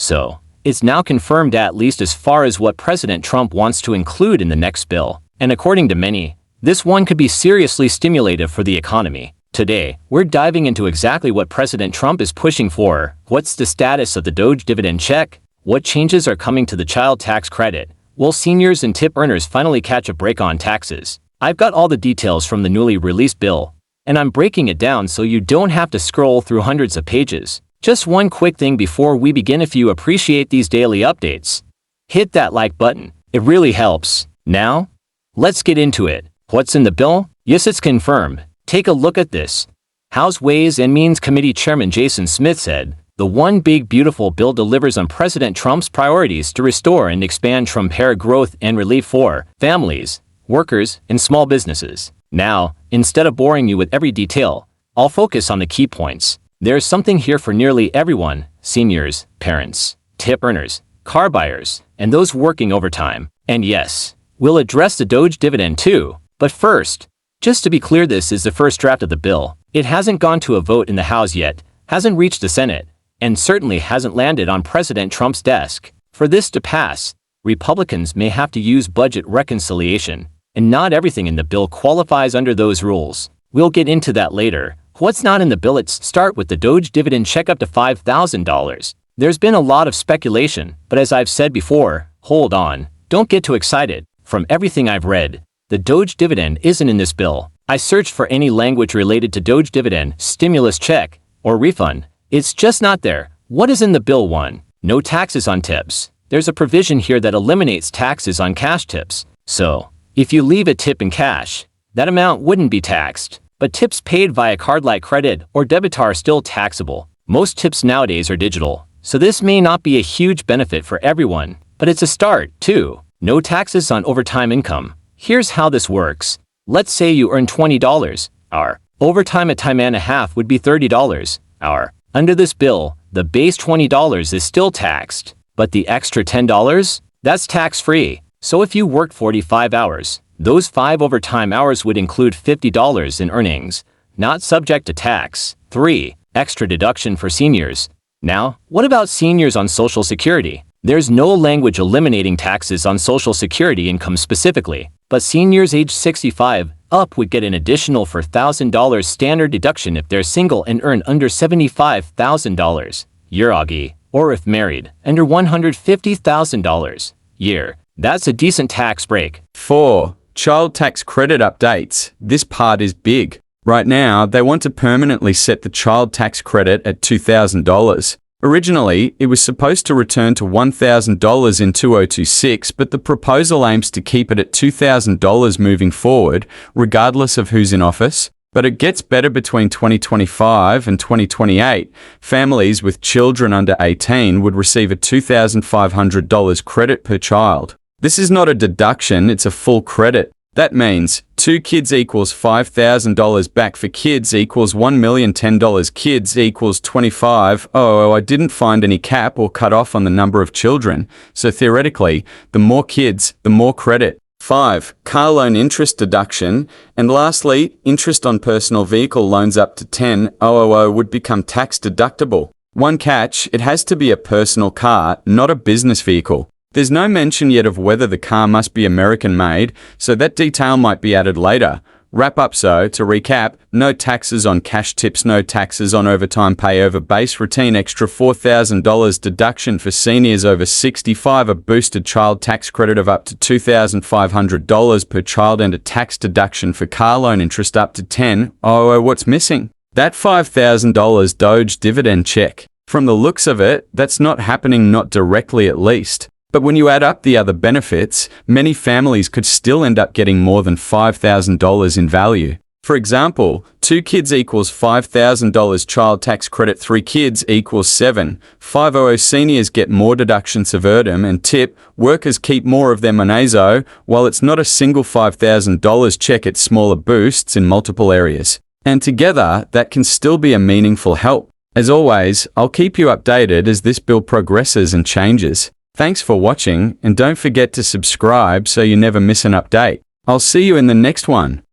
So, it's now confirmed at least as far as what President Trump wants to include in the next bill. And according to many, this one could be seriously stimulative for the economy. Today, we're diving into exactly what President Trump is pushing for, what's the status of the Doge dividend check, what changes are coming to the child tax credit, will seniors and tip earners finally catch a break on taxes? I've got all the details from the newly released bill, and I'm breaking it down so you don't have to scroll through hundreds of pages. Just one quick thing before we begin: if you appreciate these daily updates, hit that like button. It really helps. Now, let's get into it. What's in the bill? Yes, it's confirmed. Take a look at this. House Ways and Means Committee Chairman Jason Smith said, "The one big beautiful bill delivers on President Trump's priorities to restore and expand Trump-era growth and relief for families, workers, and small businesses." Now, instead of boring you with every detail, I'll focus on the key points. There's something here for nearly everyone: seniors, parents, tip earners, car buyers, and those working overtime. And yes, we'll address the Doge dividend too. But first, just to be clear, this is the first draft of the bill. It hasn't gone to a vote in the House yet, hasn't reached the Senate, and certainly hasn't landed on President Trump's desk. For this to pass, Republicans may have to use budget reconciliation, and not everything in the bill qualifies under those rules. We'll get into that later. What's not in the bill? Let's start with the Doge dividend check up to $5,000. There's been a lot of speculation, but as I've said before, hold on, don't get too excited. From everything I've read, the Doge dividend isn't in this bill. I searched for any language related to Doge dividend, stimulus check, or refund. It's just not there. What is in the bill? 1. No taxes on tips. There's a provision here that eliminates taxes on cash tips. So, if you leave a tip in cash, that amount wouldn't be taxed. But tips paid via card like credit or debit are still taxable. Most tips nowadays are digital, so this may not be a huge benefit for everyone, but it's a start. 2. No taxes on overtime income. Here's how this works. Let's say you earn $20 hour. Overtime at time and a half would be $30 hour. Under this bill, the base $20 is still taxed, but the extra $10, that's tax-free. So if you worked 45 hours, those 5 overtime hours would include $50 in earnings, not subject to tax. 3. Extra deduction for seniors. Now, what about seniors on Social Security? There's no language eliminating taxes on Social Security income specifically, but seniors age 65 up would get an additional $4,000 standard deduction if they're single and earn under $75,000 year, or if married, under $150,000 year. That's a decent tax break. 4. Child tax credit updates. This part is big. Right now, they want to permanently set the child tax credit at $2,000. Originally, it was supposed to return to $1,000 in 2026, but the proposal aims to keep it at $2,000 moving forward, regardless of who's in office. But it gets better. Between 2025 and 2028, families with children under 18 would receive a $2,500 credit per child. This is not a deduction, it's a full credit. That means 2 kids equals $5,000 back for kids equals $1,010 kids equals 25. Oh, I didn't find any cap or cut off on the number of children, so theoretically, the more kids, the more credit. 5. Car loan interest deduction. And lastly, interest on personal vehicle loans up to $10,000 would become tax deductible. One catch, it has to be a personal car, not a business vehicle. There's no mention yet of whether the car must be American-made, so that detail might be added later. Wrap up. So, to recap, no taxes on cash tips, no taxes on overtime pay over base routine, extra $4,000 deduction for seniors over 65, a boosted child tax credit of up to $2,500 per child, and a tax deduction for car loan interest up to $10,000. What's missing? That $5,000 Doge dividend check. From the looks of it, that's not happening, not directly at least. But when you add up the other benefits, many families could still end up getting more than $5,000 in value. For example, 2 kids equals $5,000 child tax credit, 3 kids equals $7,500. Seniors get more deductions of ERDM and tip, workers keep more of their monezo. While it's not a single $5,000 check, it's smaller boosts in multiple areas. And together, that can still be a meaningful help. As always, I'll keep you updated as this bill progresses and changes. Thanks for watching, and don't forget to subscribe so you never miss an update. I'll see you in the next one.